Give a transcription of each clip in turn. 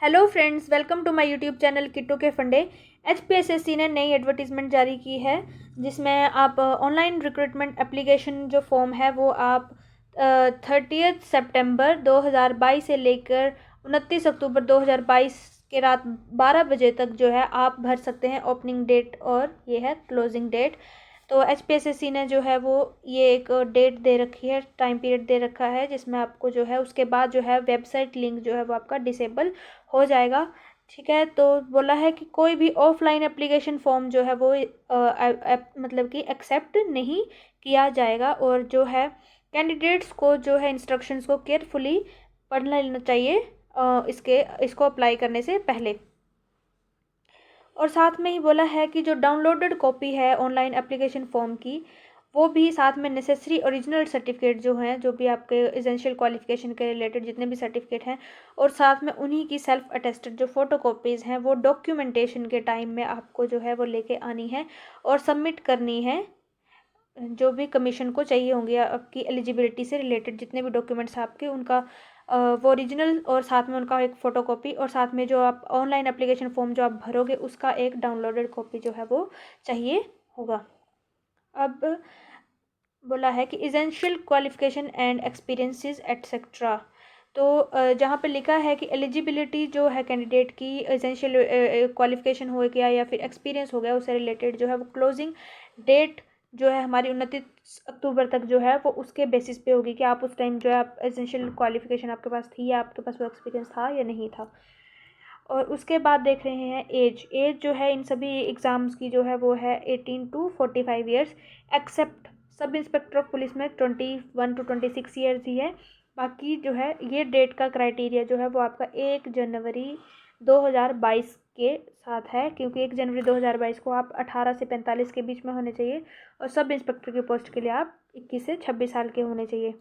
Hello friends, welcome to my YouTube channel Kittu के फंडे। HPSSC ने नई एडवर्टीजमेंट जारी की है जिसमें आप ऑनलाइन रिक्रूटमेंट एप्लीकेशन जो फॉर्म है वो आप 30 सितंबर 2022 से लेकर 29 अक्टूबर 2022 के रात 12 बजे तक जो है आप भर सकते हैं। ओपनिंग डेट और ये है क्लोजिंग डेट। तो एचपीएसएससी ने जो है वो ये एक डेट दे रखी है, टाइम पीरियड दे रखा है जिसमें आपको जो है उसके बाद जो है वेबसाइट लिंक जो है वो आपका डिसेबल हो जाएगा। ठीक है, तो बोला है कि कोई भी ऑफलाइन एप्लीकेशन फॉर्म जो है वो मतलब कि एक्सेप्ट नहीं किया जाएगा और जो है कैंडिडेट्स को जो है इंस्ट्रक्शंस को केयरफुली पढ़ लेना चाहिए इसको अप्लाई करने से पहले। और साथ में ही बोला है कि जो डाउनलोडेड कॉपी है ऑनलाइन एप्लीकेशन फॉर्म की, वो भी साथ में नेसेसरी ओरिजिनल सर्टिफिकेट जो हैं, जो भी आपके एसेंशियल क्वालिफिकेशन के रिलेटेड जितने भी सर्टिफिकेट हैं, और साथ में उन्हीं की सेल्फ अटेस्टेड जो फ़ोटो कॉपीज़ हैं वो डॉक्यूमेंटेशन के टाइम में आपको जो है वो लेके आनी है और सबमिट करनी है। जो भी कमीशन को चाहिए होंगे आपकी एलिजिबिलिटी से रिलेटेड जितने भी डॉक्यूमेंट्स आपके, उनका वो ओरिजिनल और साथ में उनका एक फ़ोटोकॉपी और साथ में जो आप ऑनलाइन एप्लीकेशन फॉर्म जो आप भरोगे उसका एक डाउनलोडेड कॉपी जो है वो चाहिए होगा। अब बोला है कि essential qualification and experiences etcetera. तो जहाँ पे लिखा है कि एलिजिबिलिटी जो है कैंडिडेट की इसेंशियल क्वालिफिकेशन हो गया या फिर एक्सपीरियंस हो गया, उससे रिलेटेड जो है वो क्लोजिंग डेट जो है हमारी 29 अक्टूबर तक जो है वो उसके बेसिस पे होगी कि आप उस टाइम जो है आप एसेंशियल क्वालिफिकेशन आपके पास थी या आपके पास वो एक्सपीरियंस था या नहीं था। और उसके बाद देख रहे हैं एज जो है इन सभी एग्ज़ाम्स की जो है वो है 18 to 45 years, except sub inspector of police में 21 टू 26 ईयर्स ही है। बाकी जो है ये डेट का क्राइटेरिया जो है वो आपका 1 जनवरी 2022 के साथ है, क्योंकि 1 जनवरी 2022 को आप 18 से 45 के बीच में होने चाहिए और सब इंस्पेक्टर की पोस्ट के लिए आप 21 से 26 साल के होने चाहिए।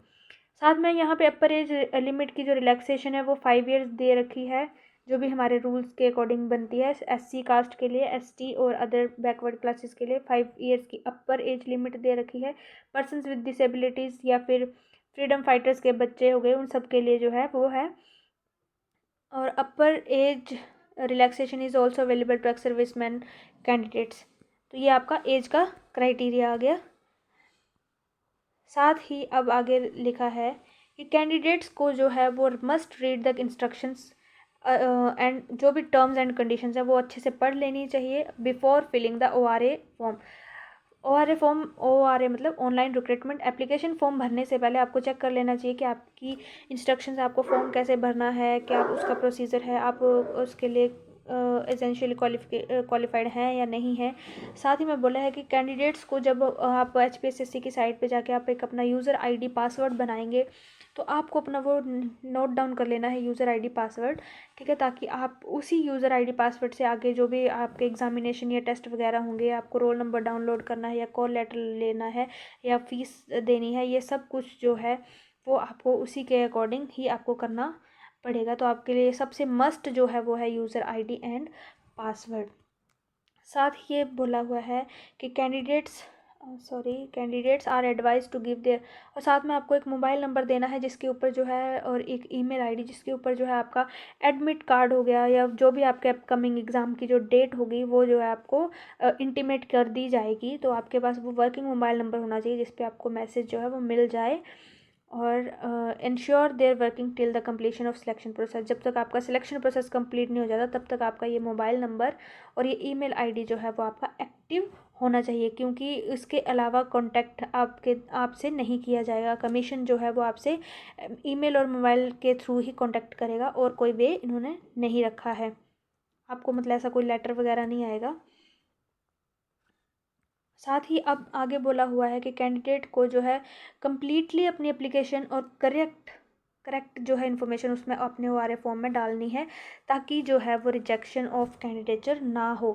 साथ में यहाँ पे अपर एज लिमिट की जो रिलैक्सेशन है वो 5 ईयर्स दे रखी है, जो भी हमारे रूल्स के अकॉर्डिंग बनती है। एससी कास्ट के लिए, एसटी और अदर बैकवर्ड क्लासेस के लिए 5 ईयर्स की अपर एज लिमिट दे रखी है। पर्सन्स विद डिसेबिलिटीज़ या फिर फ्रीडम फाइटर्स के बच्चे हो गए, उन सब के लिए जो है वो है। और upper age relaxation is also available to ex serviceman candidates. तो ये आपका एज का क्राइटेरिया आ गया। साथ ही अब आगे लिखा है कि कैंडिडेट्स को जो है वो must read the instructions and जो भी टर्म्स एंड कंडीशंस है वो अच्छे से पढ़ लेनी चाहिए before filling the ORA form. ORA मतलब ऑनलाइन रिक्रूटमेंट एप्लीकेशन फॉर्म भरने से पहले आपको चेक कर लेना चाहिए कि आपकी इंस्ट्रक्शंस, आपको फॉर्म कैसे भरना है, क्या उसका प्रोसीजर है, आप उसके लिए एसेंशियली क्वालिफाइड हैं या नहीं है। साथ ही में बोला है कि कैंडिडेट्स को जब आप HPSSC की साइट पे जाके आप एक अपना यूज़र ID पासवर्ड बनाएंगे तो आपको अपना वो नोट डाउन कर लेना है, यूज़र ID पासवर्ड। ठीक है, ताकि आप उसी यूज़र ID पासवर्ड से आगे जो भी आपके एग्जामिनेशन या टेस्ट वगैरह होंगे, आपको रोल नंबर डाउनलोड करना है या कॉल लेटर लेना है या फीस देनी है, ये सब कुछ जो है वो आपको उसी के अकॉर्डिंग ही आपको करना पड़ेगा। तो आपके लिए सबसे मस्ट जो है वो है यूज़र ID एंड पासवर्ड। साथ ही ये बोला हुआ है कि candidates are advise to give their, और साथ में आपको एक मोबाइल नंबर देना है जिसके ऊपर जो है, और एक ईमेल आईडी जिसके ऊपर जो है आपका एडमिट कार्ड हो गया या जो भी आपके अपकमिंग एग्ज़ाम की जो डेट होगी वो जो है आपको इंटीमेट कर दी जाएगी। तो आपके पास वो वर्किंग मोबाइल नंबर होना चाहिए जिस पे आपको मैसेज जो है वो मिल जाए। और ensure there working till the completion of selection process, जब तक आपका सिलेक्शन प्रोसेस कंप्लीट नहीं हो जाता तब तक आपका ये मोबाइल नंबर और ये ईमेल आईडी जो है वो आपका एक्टिव होना चाहिए, क्योंकि इसके अलावा कांटेक्ट आपसे नहीं किया जाएगा। कमीशन जो है वो आपसे ईमेल और मोबाइल के थ्रू ही कांटेक्ट करेगा और कोई वे इन्होंने नहीं रखा है आपको, मतलब ऐसा कोई लेटर वगैरह नहीं आएगा। साथ ही अब आगे बोला हुआ है कि कैंडिडेट को जो है कम्प्लीटली अपनी एप्लीकेशन और करेक्ट जो है इन्फॉर्मेशन उसमें अपने ORA फॉर्म में डालनी है, ताकि जो है वो रिजेक्शन ऑफ कैंडिडेचर ना हो।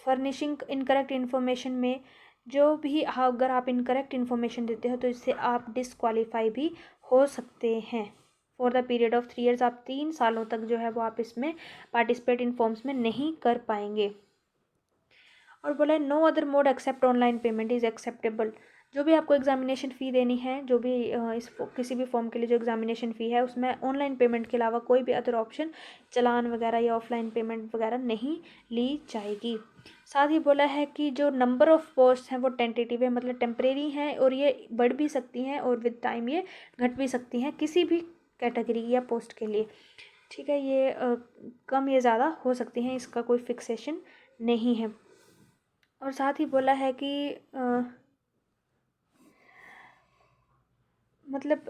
फर्निशिंग इनकरेक्ट इन्फॉर्मेशन में जो भी अगर आप इनकरेक्ट इन्फॉर्मेशन देते हो तो इससे आप डिसक्वालीफाई भी हो सकते हैं। For the period of 3 years, आप 3 सालों तक जो है वो आप इसमें पार्टिसिपेट इन फॉर्म्स में नहीं कर पाएंगे। और बोला है no other mode except online payment is acceptable. जो भी आपको एग्ज़ामिनेशन फ़ी देनी है, जो भी किसी भी फॉर्म के लिए जो एग्ज़ामिनेशन फ़ी है, उसमें ऑनलाइन पेमेंट के अलावा कोई भी अदर ऑप्शन, चालान वगैरह या ऑफलाइन पेमेंट वगैरह नहीं ली जाएगी। साथ ही बोला है कि जो नंबर ऑफ़ पोस्ट हैं वो टेंटेटिव है, मतलब टेम्परेरी हैं और ये बढ़ भी सकती हैं और विद टाइम ये घट भी सकती हैं किसी भी कैटेगरी या पोस्ट के लिए। ठीक है, ये कम या ज़्यादा हो सकती हैं, इसका कोई फिक्सेशन नहीं है। और साथ ही बोला है कि मतलब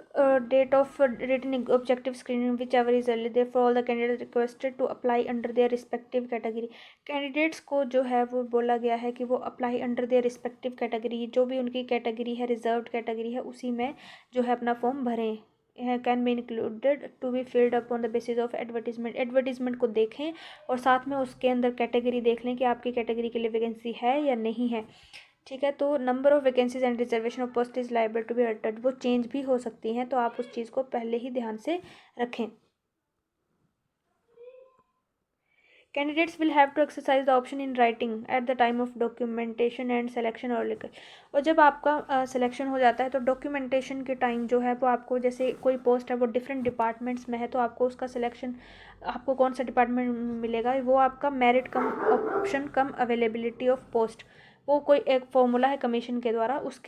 date of written objective screening whichever is early there for all the candidate requested to apply under their respective category. Candidates को जो है वो बोला गया है कि वो apply under their respective category, जो भी उनकी कैटेगरी है, रिजर्व्ड कैटेगरी है, उसी में जो है अपना फॉर्म भरें। Can be included to be filled up on the basis of advertisement. Advertisement को देखें और साथ में उसके अंदर कैटेगरी देख लें कि आपकी कैटेगरी के लिए वैकेंसी है या नहीं है। ठीक है, तो number of vacancies and reservation of post is liable to be altered, वो चेंज भी हो सकती हैं, तो आप उस चीज़ को पहले ही ध्यान से रखें। Candidates will have to exercise the option in writing at the time of documentation and selection और लिखर। और जब आपका सिलेक्शन हो जाता है तो डॉक्यूमेंटेशन के टाइम जो है वो आपको, जैसे कोई पोस्ट है वो डिफरेंट डिपार्टमेंट्स में है, तो आपको उसका सिलेक्शन, आपको कौन सा डिपार्टमेंट मिलेगा, वो आपका merit come option come availability of post, वो कोई एक फॉर्मूला है कमीशन के द्वारा, उस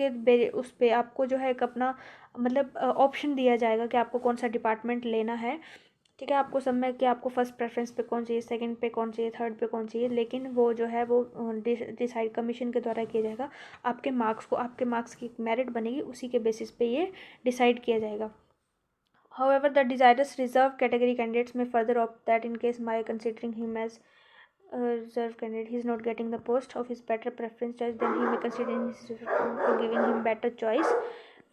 पे आपको जो है एक अपना मतलब ऑप्शन दिया जाएगा कि आपको कौन सा डिपार्टमेंट लेना है। ठीक है, आपको सब में कि आपको फर्स्ट प्रेफरेंस पे कौन चाहिए, सेकंड पे कौन चाहिए, थर्ड पे कौन चाहिए, लेकिन वो जो है वो डिसाइड कमीशन के द्वारा किया जाएगा। आपके मार्क्स को, आपके मार्क्स की मेरिट बनेगी, उसी के बेसिस पे ये डिसाइड किया जाएगा। However, the desirous reserve category candidates may further opt that in case by considering him as reserve candidate he is not getting the post of his better preference choice, then he may consider for giving him better choice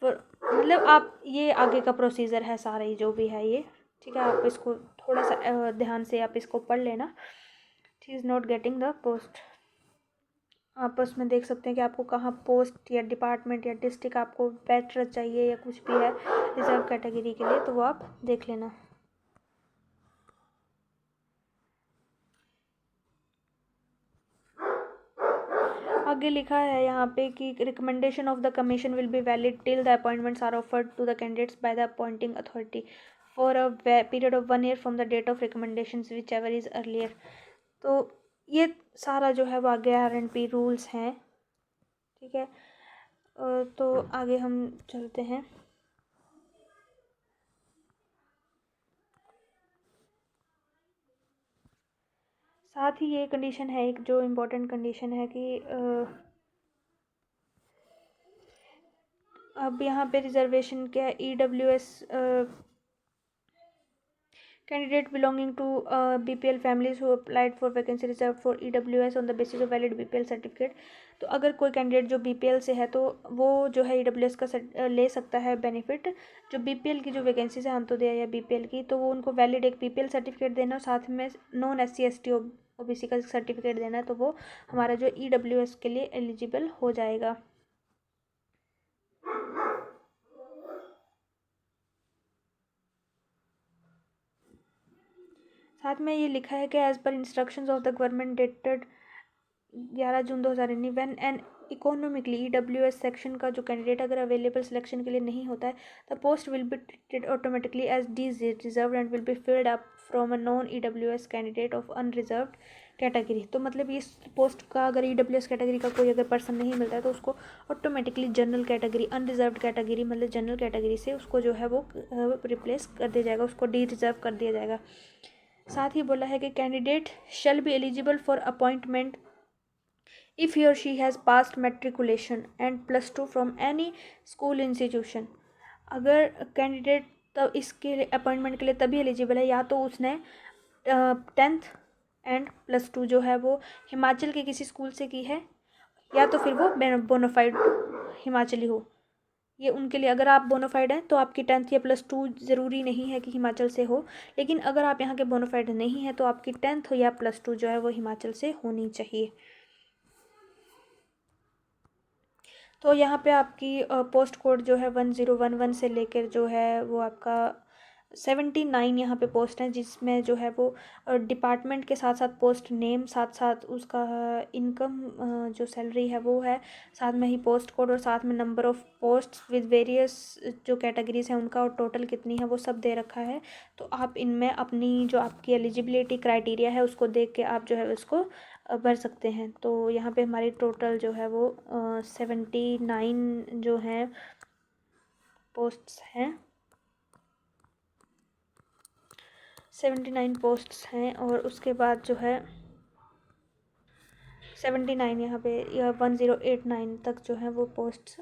for, मतलब आप ये आगे का procedure है सारा ही जो भी है ये। ठीक है, आप इसको थोड़ा सा ध्यान से आप इसको पढ़ लेना। He is not getting the post, आप उसमें देख सकते हैं कि आपको कहाँ पोस्ट या डिपार्टमेंट या डिस्ट्रिक्ट आपको बेटर चाहिए या कुछ भी है रिजर्व कैटेगरी के लिए, तो वो आप देख लेना। आगे लिखा है यहाँ पे कि recommendation of the commission will be valid till the appointments are offered to the candidates by the appointing authority for a period of 1 year from the date of recommendation whichever is earlier. तो ये सारा जो है वो आगे RNP rules हैं। ठीक है, तो आगे हम चलते हैं। साथ ही ये कंडीशन है, एक जो इम्पोर्टेंट कंडीशन है कि अब यहाँ पे रिजर्वेशन क्या है, EWS candidate belonging to BPL families who applied for vacancy reserved for EWS on the basis of valid BPL certificate. तो अगर कोई कैंडिडेट जो BPL से है तो वो जो है EWS का ले सकता है बेनिफिट। जो BPL की जो वैकेंसीज है अंत्योदय या BPL की, तो वो उनको वैलिड एक BPL सर्टिफिकेट देना और साथ में नॉन SC ST OBC का सर्टिफिकेट देना है, तो वो हमारा जो EWS के लिए एलिजिबल हो जाएगा। साथ में ये लिखा है कि as per instructions of the government dated 11 June 2019 when an economically EWS section का जो कैंडिडेट अगर अवेलेबल सिलेक्शन के लिए नहीं होता है, the post will be treated automatically as reserve and will be filled up from a non EWS candidate of unreserved category. तो मतलब इस पोस्ट का अगर EWS कैटेगरी का कोई अगर पर्सन नहीं मिलता है तो उसको automatically general category, unreserved category मतलब जनरल कैटेगरी से उसको जो है वो रिप्लेस कर दिया जाएगा, उसको डी रिजर्व कर दिया जाएगा। साथ ही बोला है कि candidate shall be eligible for appointment if he or she has passed matriculation and +2 from any school institution। अगर कैंडिडेट तब इसके लिए अपॉइंटमेंट के लिए तभी एलिजिबल है या तो उसने 10th एंड +2 जो है वो हिमाचल के किसी स्कूल से की है, या तो फिर वो बोनाफाइड हिमाचली हो। ये उनके लिए, अगर आप बोनाफाइड हैं तो आपकी 10th या +2 ज़रूरी नहीं है कि हिमाचल से हो, लेकिन अगर आप यहाँ के बोनाफाइड नहीं हैं तो आपकी 10th या +2 जो है वो हिमाचल से होनी चाहिए। तो यहाँ पे आपकी पोस्ट कोड जो है 1011 से लेकर जो है वो आपका 79 यहाँ पे पोस्ट हैं, जिसमें जो है वो डिपार्टमेंट के साथ साथ पोस्ट नेम, साथ साथ उसका इनकम जो सैलरी है वो है, साथ में ही पोस्ट कोड और साथ में number of post with various जो कैटेगरीज हैं उनका और टोटल कितनी है वो सब दे रखा है। तो आप इनमें अपनी जो आपकी एलिजिबिलिटी क्राइटेरिया है उसको देख के आप जो है उसको भर सकते हैं। तो यहाँ पे हमारी टोटल जो है वो 79 जो हैं पोस्ट्स हैं, 79 पोस्ट्स हैं। और उसके बाद जो है 79 यहाँ पे या 1089 तक जो है वो पोस्ट्स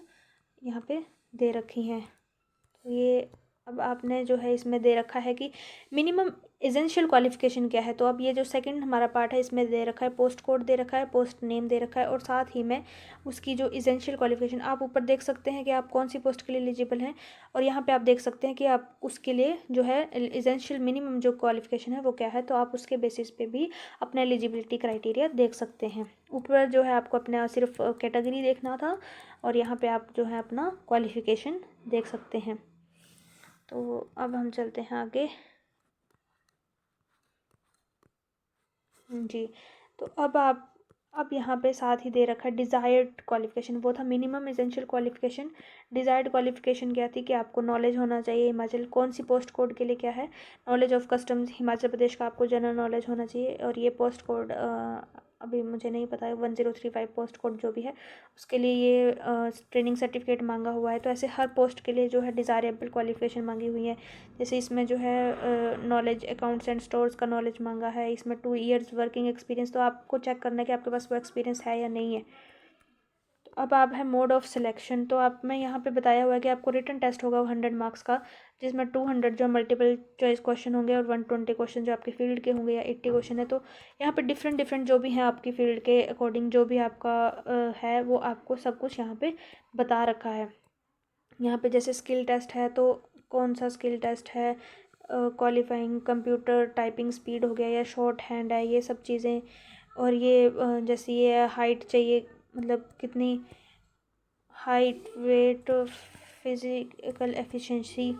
यहाँ पे दे रखी हैं। तो ये अब आपने जो है इसमें दे रखा है कि मिनिमम एसेंशियल क्वालिफ़िकेशन क्या है। तो अब ये जो सेकंड हमारा पार्ट है इसमें दे रखा है पोस्ट कोड दे रखा है, पोस्ट नेम दे रखा है और साथ ही में उसकी जो एसेंशियल क्वालिफ़िकेशन आप ऊपर देख सकते हैं कि आप कौन सी पोस्ट के लिए एलिजिबल हैं। और यहाँ पे आप देख सकते हैं कि आप उसके लिए जो है एसेंशियल मिनिमम जो क्वालिफ़िकेशन है वो क्या है। तो आप उसके बेसिस पे भी अपना एलिजिबिलिटी क्राइटेरिया देख सकते हैं। ऊपर जो है आपको अपना सिर्फ कैटेगरी देखना था और यहाँ पे आप जो है अपना क्वालिफ़िकेशन देख सकते हैं। तो अब हम चलते हैं आगे जी। तो अब यहाँ पे साथ ही दे रखा है डिज़ायर्ड क्वालिफ़िकेशन, वो था minimum essential qualification. Desired qualification क्या थी कि आपको नॉलेज होना चाहिए हिमाचल कौन सी पोस्ट कोड के लिए क्या है, knowledge of customs Himachal Pradesh का आपको जनरल नॉलेज होना चाहिए। और ये पोस्ट कोड अभी मुझे नहीं पता है 1035 पोस्ट कोड जो भी है उसके लिए ये ट्रेनिंग सर्टिफिकेट मांगा हुआ है। तो ऐसे हर पोस्ट के लिए जो है डिज़ायरेबल क्वालिफ़िकेशन मांगी हुई है। जैसे इसमें जो है नॉलेज अकाउंट्स एंड स्टोर्स का नॉलेज मांगा है, इसमें 2 ईयर्स वर्किंग एक्सपीरियंस। तो आपको चेक करना है कि आपके पास वो एक्सपीरियंस है या नहीं है। तो अब आप है मोड ऑफ सिलेक्शन। तो आप में यहाँ पे बताया हुआ है कि आपको रिटन टेस्ट होगा 100 मार्क्स का, जिसमें 200 जो मल्टीपल चॉइस क्वेश्चन होंगे और 120 क्वेश्चन जो आपके फील्ड के होंगे या 80 क्वेश्चन है। तो यहाँ पे डिफरेंट जो भी हैं आपकी फील्ड के अकॉर्डिंग जो भी आपका है वो आपको सब कुछ यहाँ पे बता रखा है। यहाँ पे जैसे स्किल टेस्ट है तो कौन सा स्किल टेस्ट है, क्वालिफाइंग कंप्यूटर टाइपिंग स्पीड हो गया या शॉर्ट हैंड है, ये सब चीज़ें। और ये जैसे ये हाइट चाहिए, मतलब कितनी हाइट, वेट, फिजिकल एफिशिएंसी।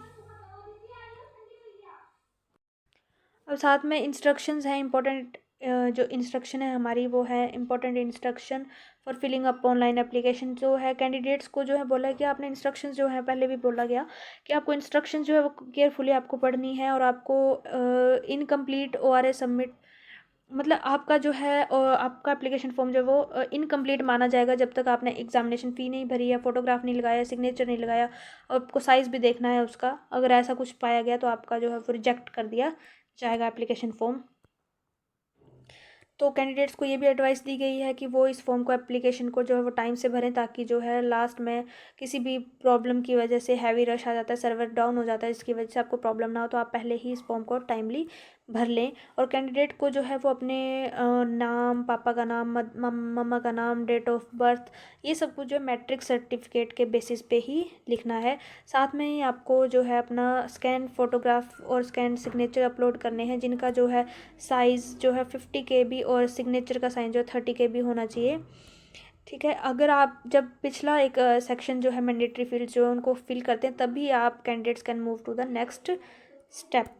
अब साथ में इंस्ट्रक्शंस हैं इम्पोर्टेंट, जो इंस्ट्रक्शन है हमारी वो है important instruction for filling up online application. जो है कैंडिडेट्स को जो है बोला कि आपने इंस्ट्रक्शंस जो है पहले भी बोला गया कि आपको इंस्ट्रक्शंस जो है वो केयरफुली आपको पढ़नी है और आपको इनकम्प्लीट ORA सबमिट, मतलब आपका जो है आपका एप्लीकेशन फॉर्म जो है वो इनकम्प्लीट माना जाएगा जब तक आपने एग्जामिनेशन फ़ी नहीं भरी है, फ़ोटोग्राफ नहीं लगाया, सिग्नेचर नहीं लगाया और आपको साइज़ भी देखना है उसका। अगर ऐसा कुछ पाया गया तो आपका जो है वो रिजेक्ट कर दिया जाएगा एप्लीकेशन फॉर्म। तो कैंडिडेट्स को ये भी एडवाइस दी गई है कि वो इस फॉर्म को एप्लीकेशन को जो है वो टाइम से भरें, ताकि जो है लास्ट में किसी भी प्रॉब्लम की वजह से हैवी रश आ जाता है, सर्वर डाउन हो जाता है, जिसकी वजह से आपको प्रॉब्लम ना हो। तो आप पहले ही इस फॉर्म को टाइमली भर लें। और कैंडिडेट को जो है वो अपने नाम, पापा का नाम, मम्मा का नाम, डेट ऑफ बर्थ, ये सब कुछ जो है मैट्रिक सर्टिफिकेट के बेसिस पे ही लिखना है। साथ में ही आपको जो है अपना स्कैन फ़ोटोग्राफ और स्कैन सिग्नेचर अपलोड करने हैं, जिनका जो है साइज़ जो है 50 KB और सिग्नेचर का साइज जो है 30 KB होना चाहिए। ठीक है, अगर आप जब पिछला एक सेक्शन जो है मैंडेटरी फील्ड जो है उनको फिल करते हैं तभी आप candidates can move to the next step.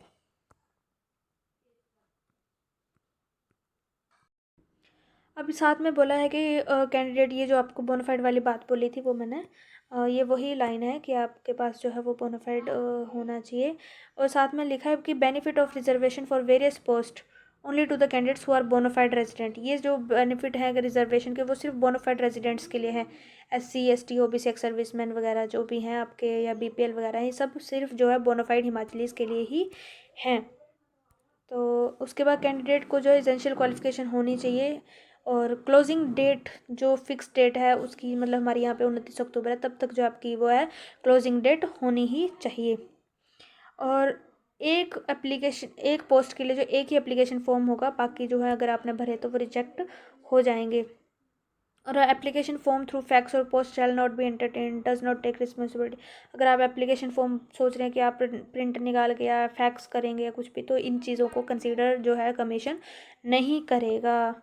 अभी साथ में बोला है कि कैंडिडेट, ये जो आपको बोनाफाइड वाली बात बोली थी वो मैंने ये वही लाइन है कि आपके पास जो है वो बोनाफाइड होना चाहिए। और साथ में लिखा है कि benefit of reservation for various post only to the candidates who are bonafide resident. ये जो बेनिफिट है रिजर्वेशन के वो सिर्फ बोनाफाइड रेजिडेंट्स के लिए है। SC ST OBC ex serviceman वगैरह जो भी हैं आपके या BPL वगैरह, ये सब सिर्फ जो है बोनाफाइड हिमाचलीज के लिए ही हैं। तो उसके बाद कैंडिडेट को जो एसेंशियल क्वालिफिकेशन होनी चाहिए और क्लोजिंग डेट जो फिक्स डेट है उसकी, मतलब हमारे यहाँ पे 29 अक्टूबर है, तब तक जो आपकी वो है क्लोजिंग डेट होनी ही चाहिए। और एक पोस्ट के लिए जो एक ही एप्लीकेशन फॉर्म होगा, बाकी जो है अगर आपने भरे तो वो रिजेक्ट हो जाएंगे। और एप्लीकेशन फॉर्म थ्रू फैक्स और post shall not be entertain, does not take responsibility. अगर आप एप्लीकेशन फॉर्म सोच रहे हैं कि आप प्रिंट निकाल के या फैक्स करेंगे या कुछ भी, तो इन चीज़ों को कंसीडर जो है कमीशन नहीं करेगा।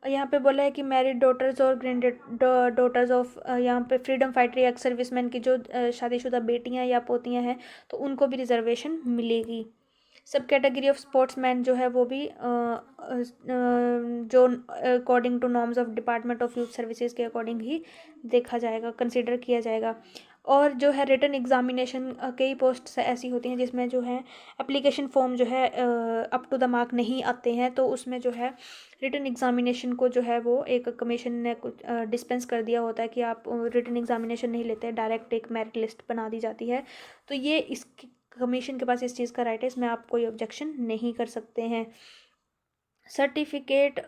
यहाँ पे बोला है कि मैरिड डॉटर्स और ग्रैंड डॉटर्स ऑफ यहाँ पे फ्रीडम फाइटर या एक्स सर्विसमैन की जो शादीशुदा बेटियाँ या पोतियाँ हैं तो उनको भी रिजर्वेशन मिलेगी। सब कैटेगरी ऑफ स्पोर्ट्समैन जो है वो भी जो according to norms of department of youth services के अकॉर्डिंग ही देखा जाएगा, कंसिडर किया जाएगा। और जो है रिटन एग्जामिनेशन, कई पोस्ट ऐसी होती हैं जिसमें जो है एप्लीकेशन फॉर्म जो है अप टू द मार्क नहीं आते हैं, तो उसमें जो है रिटन एग्जामिनेशन को जो है वो एक कमीशन ने कुछ डिस्पेंस कर दिया होता है कि आप रिटन एग्जामिनेशन नहीं लेते, डायरेक्ट एक मेरिट लिस्ट बना दी जाती है। तो ये इस कमीशन के पास इस चीज़ का राइट है, इसमें आप कोई ऑब्जेक्शन नहीं कर सकते हैं। सर्टिफिकेट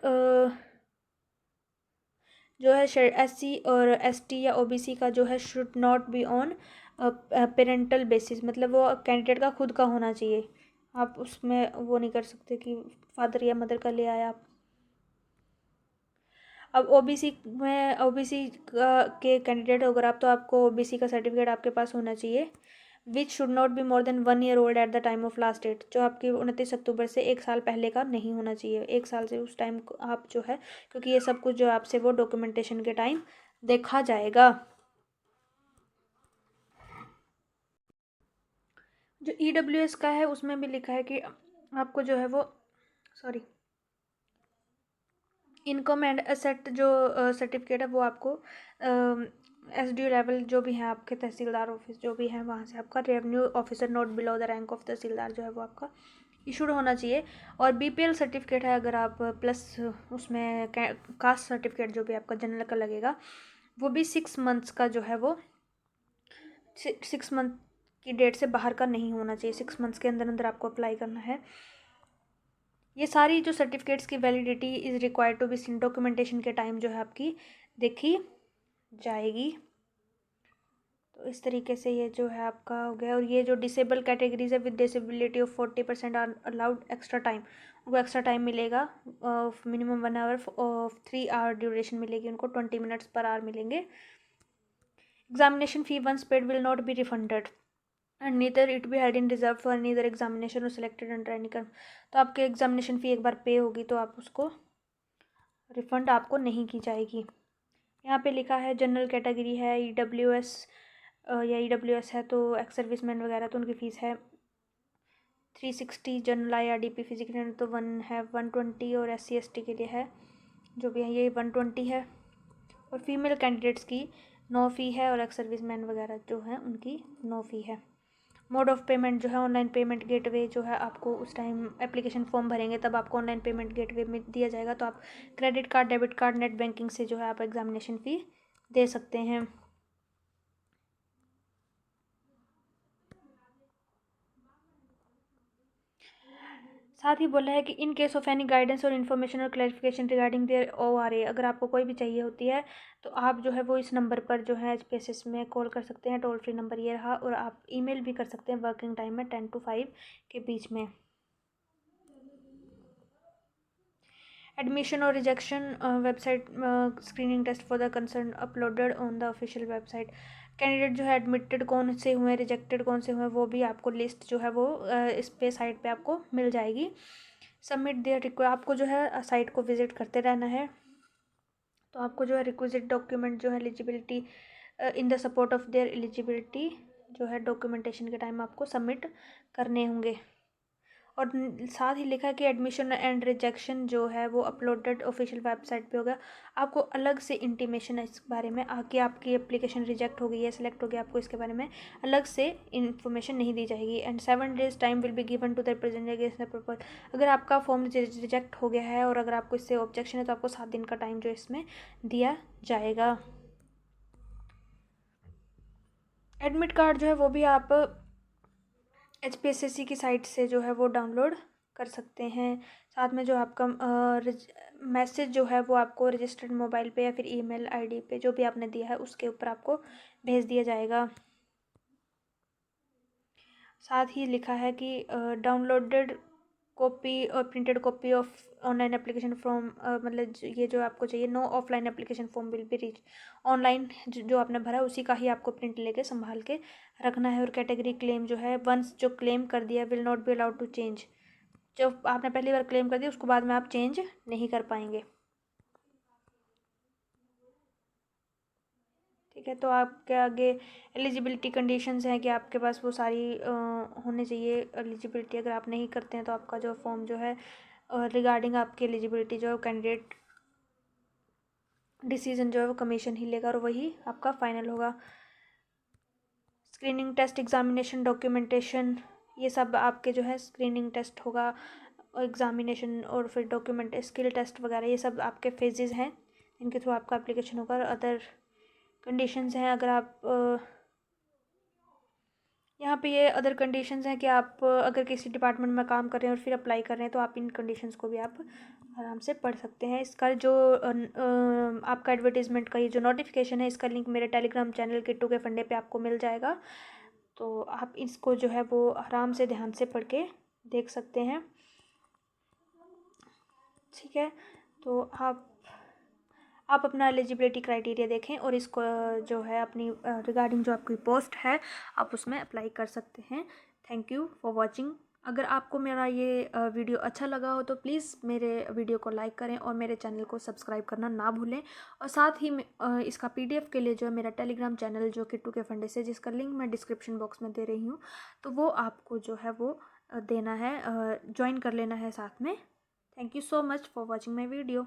जो है SC और ST या OBC का जो है should not be on parental basis, मतलब वो कैंडिडेट का खुद का होना चाहिए। आप उसमें वो नहीं कर सकते कि फादर या मदर का ले आया आप। अब OBC में OBC के कैंडिडेट अगर आप, तो आपको OBC का सर्टिफिकेट आपके पास होना चाहिए। Which should not be more than 1 year old at the time of last date, जो आपकी 29 अक्टूबर से 1 साल पहले का नहीं होना चाहिए। 1 साल से उस टाइम आप जो है, क्योंकि ये सब कुछ जो आपसे वो डॉक्यूमेंटेशन के टाइम देखा जाएगा। जो EWS का है उसमें भी लिखा है कि आपको जो है वो इनकम एंड एसेट जो सर्टिफिकेट है वो आपको SDO लेवल जो भी है आपके तहसीलदार ऑफिस जो भी है वहाँ से आपका revenue officer not below the rank of tehsildar जो है वो आपका इशूड होना चाहिए। और BPL सर्टिफिकेट है अगर आप, प्लस उसमें कास्ट सर्टिफिकेट जो भी आपका जनरल का लगेगा, वो भी 6 मंथ्स का जो है वो 6 मंथ की डेट से बाहर का नहीं होना चाहिए। 6 मंथ्स के अंदर अंदर आपको अप्लाई करना है। ये सारी जो सर्टिफिकेट्स की validity is required to be seen documentation के टाइम जो है आपकी देखी जाएगी। तो इस तरीके से ये जो है आपका हो गया। और ये जो डिसेबल कैटेगरीज है with disability of 40% are allowed extra time, उनको एक्स्ट्रा टाइम मिलेगा। Minimum 1 hour of 3 hour duration मिलेगी उनको, 20 मिनट्स पर आवर मिलेंगे। Examination fee once paid will not be refunded and neither it be held in reserve for neither examination और selected under any कर्म। तो आपके examination फ़ी एक बार पे होगी तो आप उसको रिफ़ंड आपको नहीं की जाएगी। यहाँ पे लिखा है जनरल कैटेगरी है EWS या EWS है तो एक्स सर्विसमैन वगैरह, तो उनकी फ़ीस है 360। जनरल IRDP फिजिकल तो 1 है 120, और SC ST के लिए है जो भी है ये 120 है। और फीमेल कैंडिडेट्स की नो फ़ी है, और एक्स सर्विसमैन वगैरह जो है उनकी नो फ़ी है। मोड ऑफ पेमेंट जो है ऑनलाइन पेमेंट गेटवे जो है, आपको उस टाइम एप्लीकेशन फॉर्म भरेंगे तब आपको ऑनलाइन पेमेंट गेटवे में दिया जाएगा, तो आप credit card, debit card, net banking से जो है आप एग्जामिनेशन फ़ी दे सकते हैं। साथ ही बोला है कि in case of any guidance और इन्फॉर्मेशन और क्लैरिफिकेशन रिगार्डिंग देयर ORA, अगर आपको कोई भी चाहिए होती है तो आप जो है वो इस नंबर पर जो है HPSS में कॉल कर सकते हैं। टोल फ्री नंबर ये रहा, और आप ईमेल भी कर सकते हैं वर्किंग टाइम में 10 to 5 के बीच में। एडमिशन और rejection website screening test for the concern uploaded on the official website. Candidate जो है एडमिटेड कौन से हुए, रिजेक्टेड कौन से हुए, वो भी आपको लिस्ट जो है वो इस पे साइट पे आपको मिल जाएगी। सबमिट देयर रिक्वायर, आपको जो है साइट को विजिट करते रहना है। तो आपको जो है रिक्विजिट डॉक्यूमेंट जो है eligibility in the support of their eligibility जो है डॉक्यूमेंटेशन के टाइम आपको सबमिट करने होंगे। और साथ ही लिखा कि एडमिशन एंड रिजेक्शन जो है वो अपलोडेड ऑफिशियल वेबसाइट पे होगा। आपको अलग से इंटीमेशन है इस बारे में कि आपकी एप्लीकेशन रिजेक्ट हो गई है, सिलेक्ट हो गया, आपको इसके बारे में अलग से इन्फॉर्मेशन नहीं दी जाएगी। And 7 days time will be given to the representative. अगर आपका फॉर्म रिजेक्ट हो गया है और अगर आपको इससे ऑब्जेक्शन है तो आपको 7 दिन का टाइम जो इसमें दिया जाएगा। एडमिट कार्ड जो है वो भी आप HPSSC की साइट से जो है वो डाउनलोड कर सकते हैं। साथ में जो आपका मैसेज जो है वो आपको रजिस्टर्ड मोबाइल पे या फिर ईमेल ID पे जो भी आपने दिया है उसके ऊपर आपको भेज दिया जाएगा। साथ ही लिखा है कि डाउनलोडेड कॉपी और printed copy of online application form, मतलब ये जो आपको चाहिए, no offline application form will be reach. Online जो आपने भरा है उसी का ही आपको प्रिंट लेके संभाल के रखना है। और कैटेगरी क्लेम जो है, वंस जो क्लेम कर दिया will not be allowed to change. जो आपने पहली बार क्लेम कर दिया उसको बाद में आप चेंज नहीं कर पाएंगे। ठीक है। तो आपके आगे एलिजिबिलिटी कंडीशंस हैं कि आपके पास वो सारी होने चाहिए एलिजिबिलिटी। अगर आप नहीं करते हैं तो आपका जो फॉर्म जो है रिगार्डिंग आपकी एलिजिबिलिटी जो कैंडिडेट डिसीजन जो है वो कमीशन ही लेगा और वही आपका फाइनल होगा। स्क्रीनिंग टेस्ट, एग्जामिनेशन, डॉक्यूमेंटेशन, ये सब आपके जो है स्क्रीनिंग टेस्ट होगा, एग्जामिनेशन और फिर डॉक्यूमेंट स्किल टेस्ट वगैरह, ये सब आपके फेजेस हैं इनके थ्रू आपका एप्लीकेशन होगा। और अदर कंडीशंस हैं, अगर आप यहाँ पे ये अदर कंडीशंस हैं कि आप अगर किसी डिपार्टमेंट में काम कर रहे हैं और फिर अप्लाई कर रहे हैं तो आप इन कंडीशंस को भी आप आराम से पढ़ सकते हैं। इसका जो आपका एडवर्टीज़मेंट का ये जो नोटिफिकेशन है, इसका लिंक मेरे टेलीग्राम चैनल किट्टू के फंडे पे आपको मिल जाएगा। तो आप इसको जो है वो आराम से ध्यान से पढ़ के देख सकते हैं। ठीक है। तो आप अपना एलिजिबिलिटी क्राइटेरिया देखें और इसको जो है अपनी रिगार्डिंग जो आपकी पोस्ट है आप उसमें अप्लाई कर सकते हैं। Thank you for watching. अगर आपको मेरा ये वीडियो अच्छा लगा हो तो प्लीज़ मेरे वीडियो को लाइक करें और मेरे चैनल को सब्सक्राइब करना ना भूलें। और साथ ही इसका PDF के लिए जो है मेरा टेलीग्राम चैनल जो किट्टू के फंडे से, जिसका लिंक मैं डिस्क्रिप्शन बॉक्स में दे रही हूँ, तो वो आपको जो है वो देना है, ज्वाइन कर लेना है साथ में। Thank you so much for watching my video.